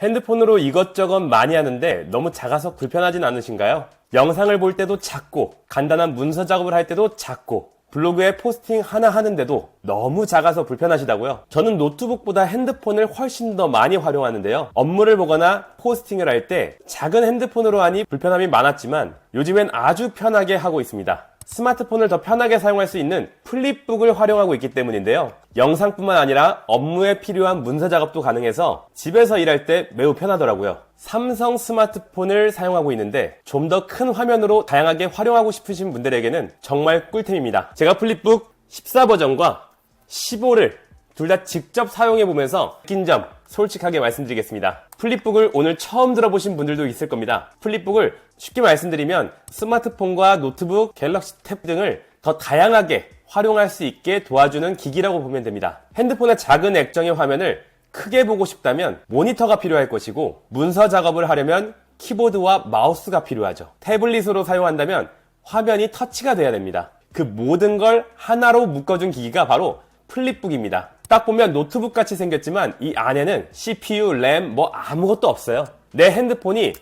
핸드폰으로 이것저것 많이 하는데 너무 작아서 불편하진 않으신가요? 영상을 볼 때도 작고, 간단한 문서 작업을 할 때도 작고, 블로그에 포스팅 하나 하는데도 너무 작아서 불편하시다고요? 저는 노트북보다 핸드폰을 훨씬 더 많이 활용하는데요. 업무를 보거나 포스팅을 할 때 작은 핸드폰으로 하니 불편함이 많았지만 요즘엔 아주 편하게 하고 있습니다. 스마트폰을 더 편하게 사용할 수 있는 플립북을 활용하고 있기 때문인데요. 영상뿐만 아니라 업무에 필요한 문서 작업도 가능해서 집에서 일할 때 매우 편하더라고요. 삼성 스마트폰을 사용하고 있는데 좀 더 큰 화면으로 다양하게 활용하고 싶으신 분들에게는 정말 꿀템입니다. 제가 플립북 14 버전과 15를 둘 다 직접 사용해보면서 느낀 점 솔직하게 말씀드리겠습니다. 플립북을 오늘 처음 들어보신 분들도 있을 겁니다. 플립북을 쉽게 말씀드리면 스마트폰과 노트북, 갤럭시 탭 등을 더 다양하게 활용할 수 있게 도와주는 기기라고 보면 됩니다. 핸드폰의 작은 액정의 화면을 크게 보고 싶다면 모니터가 필요할 것이고, 문서 작업을 하려면 키보드와 마우스가 필요하죠. 태블릿으로 사용한다면 화면이 터치가 돼야 됩니다. 그 모든 걸 하나로 묶어준 기기가 바로 플립북입니다. 딱 보면 노트북 같이 생겼지만 이 안에는 CPU, 램 뭐 아무것도 없어요. 내 핸드폰이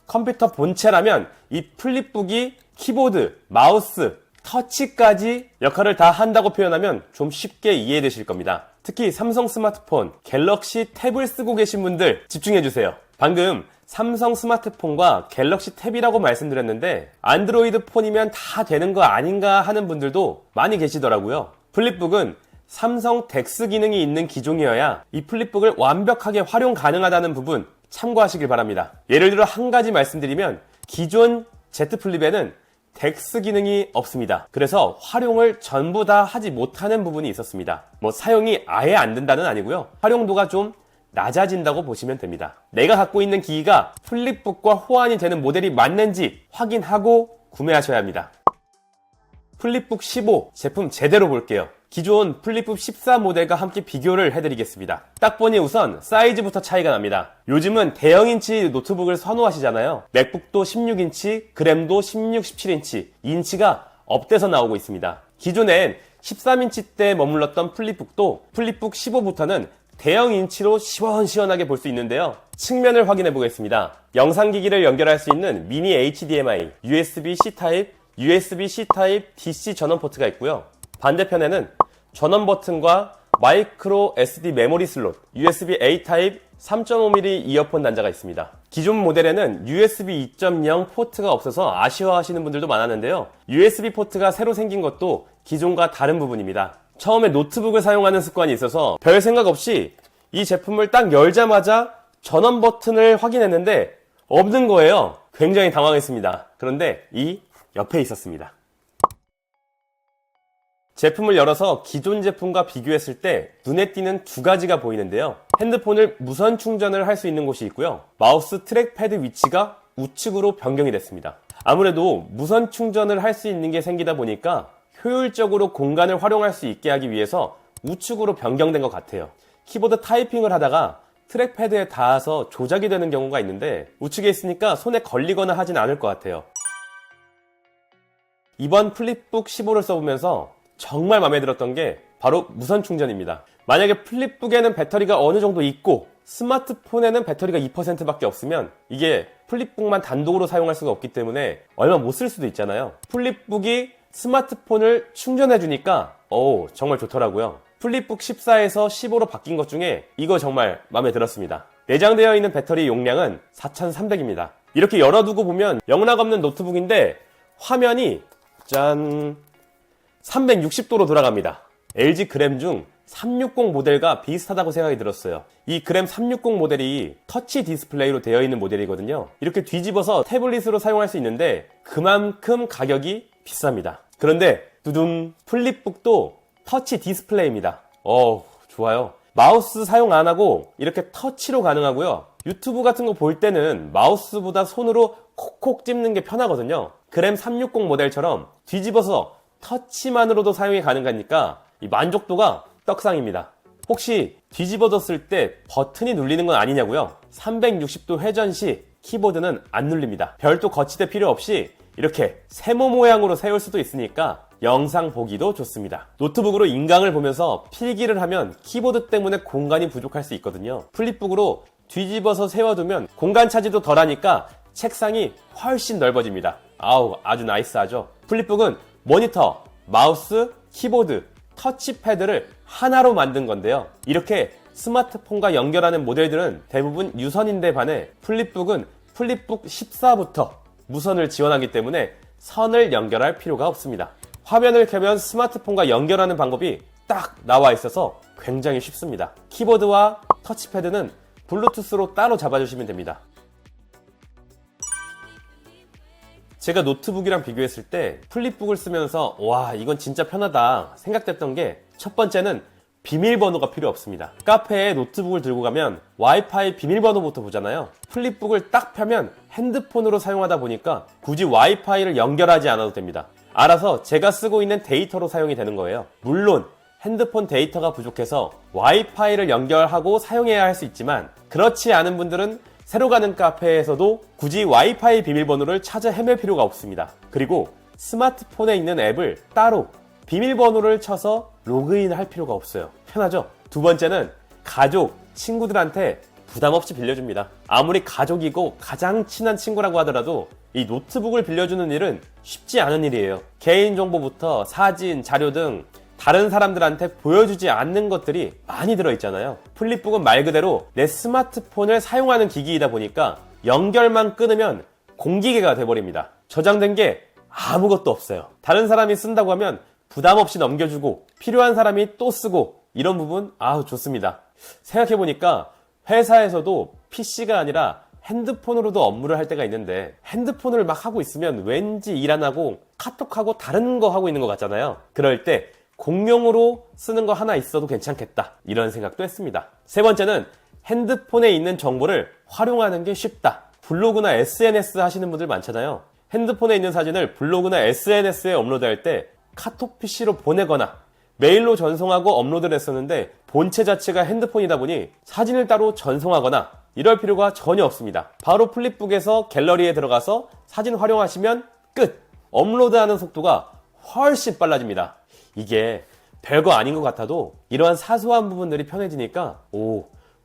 컴퓨터 본체라면 이 플립북이 키보드, 마우스, 터치까지 역할을 다 한다고 표현하면 좀 쉽게 이해되실 겁니다. 특히 삼성 스마트폰, 갤럭시 탭을 쓰고 계신 분들 집중해주세요. 방금 삼성 스마트폰과 갤럭시 탭이라고 말씀드렸는데 안드로이드 폰이면 다 되는 거 아닌가 하는 분들도 많이 계시더라고요. 플립북은 삼성 덱스 기능이 있는 기종이어야 이 플립북을 완벽하게 활용 가능하다는 부분 참고하시길 바랍니다. 예를 들어 한 가지 말씀드리면 기존 Z 플립에는 덱스 기능이 없습니다. 그래서 활용을 전부 다 하지 못하는 부분이 있었습니다. 사용이 아예 안 된다는 아니고요. 활용도가 좀 낮아진다고 보시면 됩니다. 내가 갖고 있는 기기가 플립북과 호환이 되는 모델이 맞는지 확인하고 구매하셔야 합니다. 플립북 15 제품 제대로 볼게요. 기존 플립북 14 모델과 함께 비교를 해드리겠습니다. 딱 보니 우선 사이즈부터 차이가 납니다. 요즘은 대형인치 노트북을 선호하시잖아요. 맥북도 16인치, 그램도 16, 17인치, 인치가 업돼서 나오고 있습니다. 기존엔 13인치 때 머물렀던 플립북도 플립북 15부터는 대형인치로 시원시원하게 볼 수 있는데요. 측면을 확인해 보겠습니다. 영상기기를 연결할 수 있는 미니 HDMI, USB-C 타입, USB-C 타입 DC 전원 포트가 있고요. 반대편에는 전원 버튼과 마이크로 SD 메모리 슬롯, USB-A 타입 3.5mm 이어폰 단자가 있습니다. 기존 모델에는 USB 2.0 포트가 없어서 아쉬워하시는 분들도 많았는데요. USB 포트가 새로 생긴 것도 기존과 다른 부분입니다. 처음에 노트북을 사용하는 습관이 있어서 별 생각 없이 이 제품을 딱 열자마자 전원 버튼을 확인했는데 없는 거예요. 굉장히 당황했습니다. 그런데 이 옆에 있었습니다. 제품을 열어서 기존 제품과 비교했을 때 눈에 띄는 두 가지가 보이는데요. 핸드폰을 무선 충전을 할 수 있는 곳이 있고요. 마우스 트랙패드 위치가 우측으로 변경이 됐습니다. 아무래도 무선 충전을 할 수 있는 게 생기다 보니까 효율적으로 공간을 활용할 수 있게 하기 위해서 우측으로 변경된 것 같아요. 키보드 타이핑을 하다가 트랙패드에 닿아서 조작이 되는 경우가 있는데 우측에 있으니까 손에 걸리거나 하진 않을 것 같아요. 이번 플립북 15를 써보면서 정말 마음에 들었던 게 바로 무선 충전입니다. 만약에 플립북에는 배터리가 어느 정도 있고 스마트폰에는 배터리가 2%밖에 없으면 이게 플립북만 단독으로 사용할 수가 없기 때문에 얼마 못 쓸 수도 있잖아요. 플립북이 스마트폰을 충전해주니까 정말 좋더라고요. 플립북 14에서 15로 바뀐 것 중에 이거 정말 마음에 들었습니다. 내장되어 있는 배터리 용량은 4300입니다. 이렇게 열어두고 보면 영락없는 노트북인데 화면이 짠 360도로 돌아갑니다. LG 그램 중 360 모델과 비슷하다고 생각이 들었어요. 이 그램 360 모델이 터치 디스플레이로 되어 있는 모델이거든요. 이렇게 뒤집어서 태블릿으로 사용할 수 있는데 그만큼 가격이 비쌉니다. 그런데 두둥 플립북도 터치 디스플레이입니다. 좋아요. 마우스 사용 안 하고 이렇게 터치로 가능하고요. 유튜브 같은 거 볼 때는 마우스보다 손으로 콕콕 찝는 게 편하거든요. 그램 360 모델처럼 뒤집어서 터치만으로도 사용이 가능하니까 이 만족도가 떡상입니다. 혹시 뒤집어졌을 때 버튼이 눌리는 건 아니냐고요? 360도 회전 시 키보드는 안 눌립니다. 별도 거치대 필요 없이 이렇게 세모 모양으로 세울 수도 있으니까 영상 보기도 좋습니다. 노트북으로 인강을 보면서 필기를 하면 키보드 때문에 공간이 부족할 수 있거든요. 플립북으로 뒤집어서 세워두면 공간 차지도 덜하니까 책상이 훨씬 넓어집니다. 아우, 아주 나이스하죠. 플립북은 모니터, 마우스, 키보드, 터치패드를 하나로 만든 건데요. 이렇게 스마트폰과 연결하는 모델들은 대부분 유선인데 반해 플립북은 플립북 14부터 무선을 지원하기 때문에 선을 연결할 필요가 없습니다. 화면을 켜면 스마트폰과 연결하는 방법이 딱 나와 있어서 굉장히 쉽습니다. 키보드와 터치패드는 블루투스로 따로 잡아주시면 됩니다. 제가 노트북이랑 비교했을 때 플립북을 쓰면서 와, 이건 진짜 편하다 생각됐던 게, 첫 번째는 비밀번호가 필요 없습니다. 카페에 노트북을 들고 가면 와이파이 비밀번호부터 보잖아요. 플립북을 딱 펴면 핸드폰으로 사용하다 보니까 굳이 와이파이를 연결하지 않아도 됩니다. 알아서 제가 쓰고 있는 데이터로 사용이 되는 거예요. 물론 핸드폰 데이터가 부족해서 와이파이를 연결하고 사용해야 할 수 있지만, 그렇지 않은 분들은 새로 가는 카페에서도 굳이 와이파이 비밀번호를 찾아 헤맬 필요가 없습니다. 그리고 스마트폰에 있는 앱을 따로 비밀번호를 쳐서 로그인 할 필요가 없어요. 편하죠? 두 번째는 가족, 친구들한테 부담 없이 빌려줍니다. 아무리 가족이고 가장 친한 친구라고 하더라도 이 노트북을 빌려주는 일은 쉽지 않은 일이에요. 개인정보부터 사진, 자료 등 다른 사람들한테 보여주지 않는 것들이 많이 들어있잖아요. 플립북은 말 그대로 내 스마트폰을 사용하는 기기이다 보니까 연결만 끊으면 공기계가 돼버립니다. 저장된 게 아무것도 없어요. 다른 사람이 쓴다고 하면 부담 없이 넘겨주고 필요한 사람이 또 쓰고, 이런 부분 좋습니다. 생각해보니까 회사에서도 PC가 아니라 핸드폰으로도 업무를 할 때가 있는데, 핸드폰을 막 하고 있으면 왠지 일 안 하고 카톡하고 다른 거 하고 있는 것 같잖아요. 그럴 때 공용으로 쓰는 거 하나 있어도 괜찮겠다, 이런 생각도 했습니다. 세 번째는 핸드폰에 있는 정보를 활용하는 게 쉽다. 블로그나 SNS 하시는 분들 많잖아요. 핸드폰에 있는 사진을 블로그나 SNS에 업로드할 때 카톡 PC로 보내거나 메일로 전송하고 업로드를 했었는데, 본체 자체가 핸드폰이다 보니 사진을 따로 전송하거나 이럴 필요가 전혀 없습니다. 바로 플립북에서 갤러리에 들어가서 사진 활용하시면 끝! 업로드하는 속도가 훨씬 빨라집니다. 이게 별거 아닌 것 같아도 이러한 사소한 부분들이 편해지니까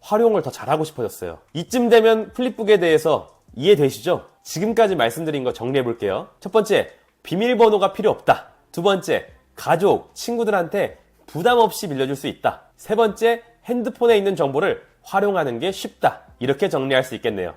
활용을 더 잘하고 싶어졌어요. 이쯤 되면 플립북에 대해서 이해되시죠? 지금까지 말씀드린 거 정리해 볼게요. 첫 번째, 비밀번호가 필요 없다. 두 번째, 가족, 친구들한테 부담 없이 빌려줄 수 있다. 세 번째, 핸드폰에 있는 정보를 활용하는 게 쉽다. 이렇게 정리할 수 있겠네요.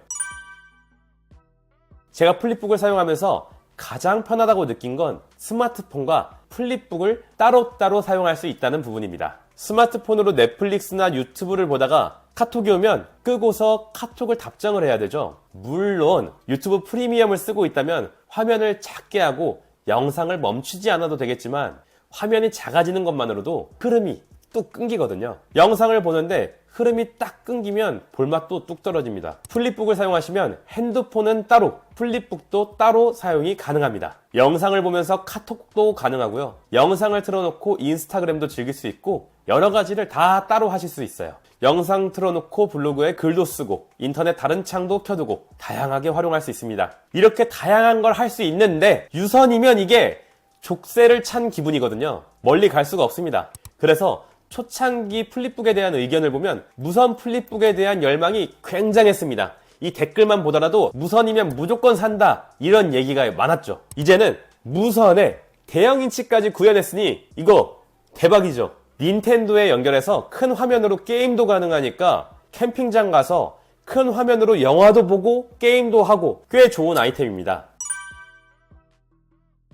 제가 플립북을 사용하면서 가장 편하다고 느낀 건 스마트폰과 플립북을 따로따로 사용할 수 있다는 부분입니다. 스마트폰으로 넷플릭스나 유튜브를 보다가 카톡이 오면 끄고서 카톡을 답장을 해야 되죠. 물론 유튜브 프리미엄을 쓰고 있다면 화면을 작게 하고 영상을 멈추지 않아도 되겠지만, 화면이 작아지는 것만으로도 흐름이 뚝 끊기거든요. 영상을 보는데 흐름이 딱 끊기면 볼맛도 뚝 떨어집니다. 플립북을 사용하시면 핸드폰은 따로, 플립북도 따로 사용이 가능합니다. 영상을 보면서 카톡도 가능하고요. 영상을 틀어놓고 인스타그램도 즐길 수 있고, 여러 가지를 다 따로 하실 수 있어요. 영상 틀어놓고 블로그에 글도 쓰고, 인터넷 다른 창도 켜두고 다양하게 활용할 수 있습니다. 이렇게 다양한 걸 할 수 있는데 유선이면 이게 족쇄를 찬 기분이거든요. 멀리 갈 수가 없습니다. 그래서 초창기 플립북에 대한 의견을 보면 무선 플립북에 대한 열망이 굉장했습니다. 이 댓글만 보더라도 무선이면 무조건 산다, 이런 얘기가 많았죠. 이제는 무선에 대형인치까지 구현했으니 이거 대박이죠. 닌텐도에 연결해서 큰 화면으로 게임도 가능하니까 캠핑장 가서 큰 화면으로 영화도 보고 게임도 하고 꽤 좋은 아이템입니다.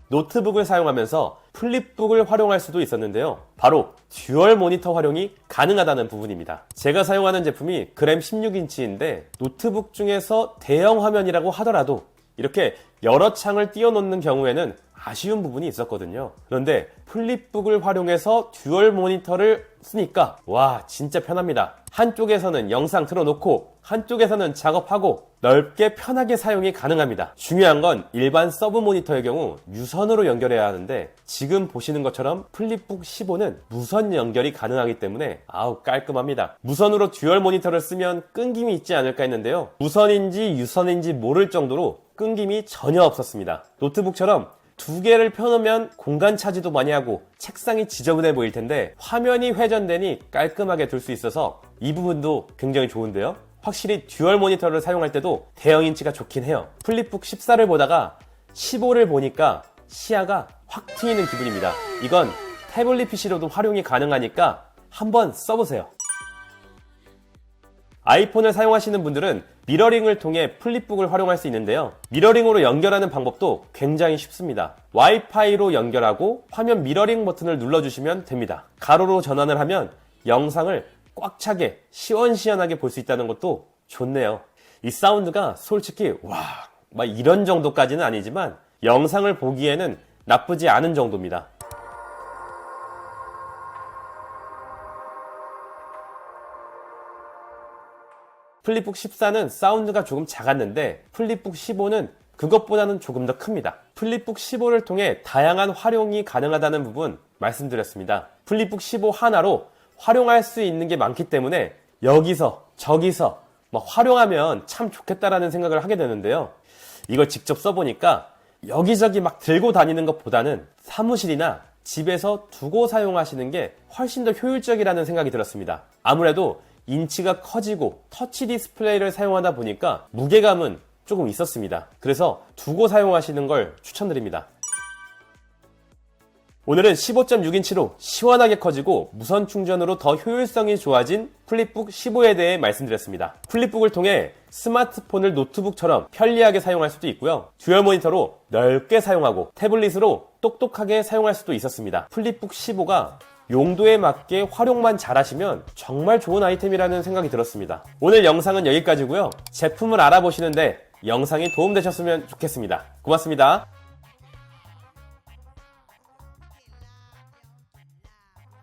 노트북을 사용하면서 플립북을 활용할 수도 있었는데요. 바로 듀얼 모니터 활용이 가능하다는 부분입니다. 제가 사용하는 제품이 그램 16인치인데 노트북 중에서 대형 화면이라고 하더라도 이렇게 여러 창을 띄워놓는 경우에는 아쉬운 부분이 있었거든요. 그런데 플립북을 활용해서 듀얼 모니터를 쓰니까 와, 진짜 편합니다. 한쪽에서는 영상 틀어놓고 한쪽에서는 작업하고 넓게 편하게 사용이 가능합니다. 중요한 건 일반 서브 모니터의 경우 유선으로 연결해야 하는데, 지금 보시는 것처럼 플립북 15는 무선 연결이 가능하기 때문에 깔끔합니다. 무선으로 듀얼 모니터를 쓰면 끊김이 있지 않을까 했는데요. 무선인지 유선인지 모를 정도로 끊김이 전혀 없었습니다. 노트북처럼 두 개를 펴놓으면 공간 차지도 많이 하고 책상이 지저분해 보일 텐데 화면이 회전되니 깔끔하게 둘 수 있어서 이 부분도 굉장히 좋은데요. 확실히 듀얼 모니터를 사용할 때도 대형 인치가 좋긴 해요. 플립북 14를 보다가 15를 보니까 시야가 확 트이는 기분입니다. 이건 태블릿 PC로도 활용이 가능하니까 한번 써보세요. 아이폰을 사용하시는 분들은 미러링을 통해 플립북을 활용할 수 있는데요. 미러링으로 연결하는 방법도 굉장히 쉽습니다. 와이파이로 연결하고 화면 미러링 버튼을 눌러주시면 됩니다. 가로로 전환을 하면 영상을 꽉 차게 시원시원하게 볼 수 있다는 것도 좋네요. 이 사운드가 솔직히 막 이런 정도까지는 아니지만 영상을 보기에는 나쁘지 않은 정도입니다. 플립북 14는 사운드가 조금 작았는데 플립북 15는 그것보다는 조금 더 큽니다. 플립북 15를 통해 다양한 활용이 가능하다는 부분 말씀드렸습니다. 플립북 15 하나로 활용할 수 있는 게 많기 때문에 여기서 저기서 막 활용하면 참 좋겠다라는 생각을 하게 되는데요. 이걸 직접 써보니까 여기저기 막 들고 다니는 것보다는 사무실이나 집에서 두고 사용하시는 게 훨씬 더 효율적이라는 생각이 들었습니다. 아무래도 인치가 커지고 터치 디스플레이를 사용하다 보니까 무게감은 조금 있었습니다. 그래서 두고 사용하시는 걸 추천드립니다. 오늘은 15.6인치로 시원하게 커지고 무선 충전으로 더 효율성이 좋아진 플립북 15에 대해 말씀드렸습니다. 플립북을 통해 스마트폰을 노트북처럼 편리하게 사용할 수도 있고요. 듀얼 모니터로 넓게 사용하고 태블릿으로 똑똑하게 사용할 수도 있었습니다. 플립북 15가 용도에 맞게 활용만 잘하시면 정말 좋은 아이템이라는 생각이 들었습니다. 오늘 영상은 여기까지고요. 제품을 알아보시는데 영상이 도움되셨으면 좋겠습니다. 고맙습니다.